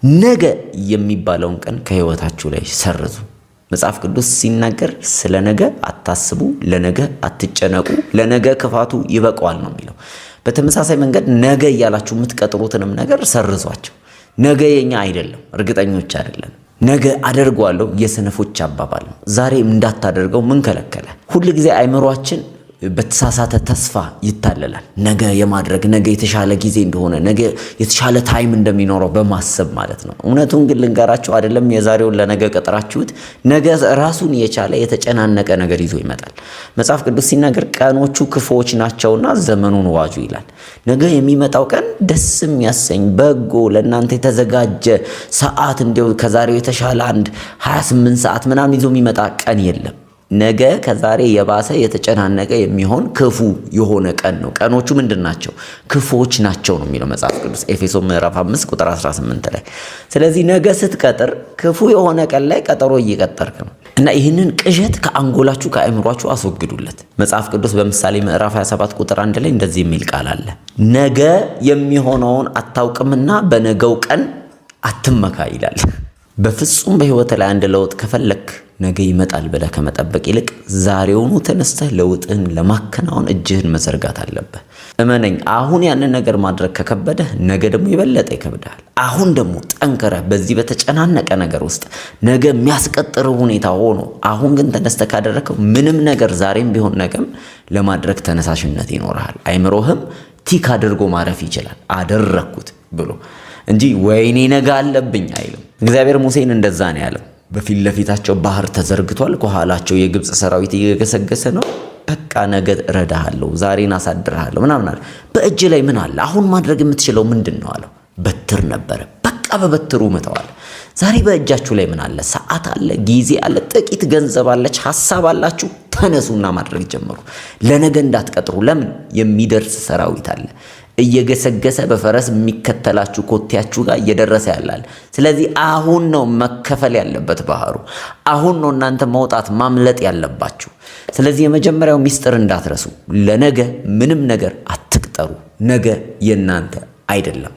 ነገ የሚባለውን ቀን ከህይወታችሁ ላይ ሰርዙ። መጽሐፍ ቅዱስ ሲናገር ስለ ነገ አታስቡ፣ ለነገ አትጨነቁ፣ ለነገ ክፋቱ ይበቃዋል ነው የሚለው። በተመሳሳይ መንገድ ነገ እያላችሁ የምትቀጥሩትንም ነገር ሰርዟቸው። ነገ የኛ አይደለም፣ እርግጠኞች አይደለም። ነገ አደርገዋለሁ የሰነፎች አባባል ነው። ዛሬ እንዳታደርገው ምን ከለከለ? ሁል ጊዜ አይምሯችን በተሳሳተ ተስፋ ይታለላል። ነገ የማድረግ ነገ የተሻለ ጊዜ እንደሆነ ነገ የተሻለ ታይም እንደሚኖረው በማሰብ ማለት ነው። እውነቱን ግን ልንገራችሁ፣ አይደለም የዛሬውን ለነገ ቀጥራችሁት፣ ነገ ራሱን የቻለ የተጨናነቀ ነገር ይዞ ይመጣል። መጽሐፍ ቅዱስ ሲናገር ቀኖቹ ክፉዎች ናቸውና ዘመኑን ዋጁ ይላል። ነገ የሚመጣው ቀን ደስ የሚያሰኝ በጎ ለእናንተ የተዘጋጀ ሰዓት እንዲያው ከዛሬው የተሻለ አንድ 28 ሰዓት ምናምን ይዞ የሚመጣ ቀን የለም። ነገ ከዛሬ የባሰ የተጨናነቀ የሚሆን ክፉ የሆነ ቀን ነው። ቀኖቹ ምንድን ናቸው? ክፉዎች ናቸው ነው የሚለው መጽሐፍ ቅዱስ ኤፌሶን ምዕራፍ 5 ቁጥር 18 ላይ። ስለዚህ ነገ ስትቀጥር ክፉ የሆነ ቀን ላይ ቀጠሮ እየቀጠርክ ነው እና ይህንን ቅዠት ከአንጎላችሁ ከአእምሯችሁ አስወግዱለት። መጽሐፍ ቅዱስ በምሳሌ ምዕራፍ 27 ቁጥር 1 ላይ እንደዚህ የሚል ቃል አለ። ነገ የሚሆነውን አታውቅምና በነገው ቀን አትመካ ይላል። በፍጹም በህይወት ላይ አንድ ለውጥ ከፈለክ ነገ ይመጣል ብለህ ከመጠበቅ ይልቅ ዛሬውኑ ተነስተህ ለውጥን ለማከናወን እጅህን መዘርጋት አለብህ። እመነኝ፣ አሁን ያንን ነገር ማድረግ ከከበደህ ነገ ደግሞ የበለጠ ይከብዳል። አሁን ደግሞ ጠንክረህ በዚህ በተጨናነቀ ነገር ውስጥ ነገ የሚያስቀጥር ሁኔታ ሆኖ አሁን ግን ተነስተህ ካደረከው ምንም ነገር ዛሬም ቢሆን ነገም ለማድረግ ተነሳሽነት ይኖርሃል። አይምሮህም ቲክ አድርጎ ማረፍ ይችላል አደረኩት ብሎ እንጂ ወይኔ ነገ አለብኝ አይልም። እግዚአብሔር ሙሴን እንደዛ ነው ያለው። በፊት ለፊታቸው ባህር ተዘርግቷል፣ ከኋላቸው የግብፅ ሰራዊት እየገሰገሰ ነው። በቃ ነገ እረዳሃለሁ፣ ዛሬን አሳድርሃለሁ ምናምን አለ። በእጅ ላይ ምን አለ? አሁን ማድረግ የምትችለው ምንድን ነው አለው። በትር ነበረ። በቃ በበትሩ መተዋል። ዛሬ በእጃችሁ ላይ ምን አለ? ሰዓት አለ፣ ጊዜ አለ፣ ጥቂት ገንዘብ አለች፣ ሀሳብ አላችሁ። ተነሱና ማድረግ ጀምሩ። ለነገ እንዳትቀጥሩ። ለምን? የሚደርስ ሰራዊት አለ እየገሰገሰ በፈረስ የሚከተላችሁ ኮቴያችሁ ጋር እየደረሰ ያላል። ስለዚህ አሁን ነው መከፈል ያለበት ባህሩ። አሁን ነው እናንተ መውጣት ማምለጥ ያለባችሁ። ስለዚህ የመጀመሪያው ሚስጥር እንዳትረሱ፣ ለነገ ምንም ነገር አትቅጠሩ። ነገ የእናንተ አይደለም።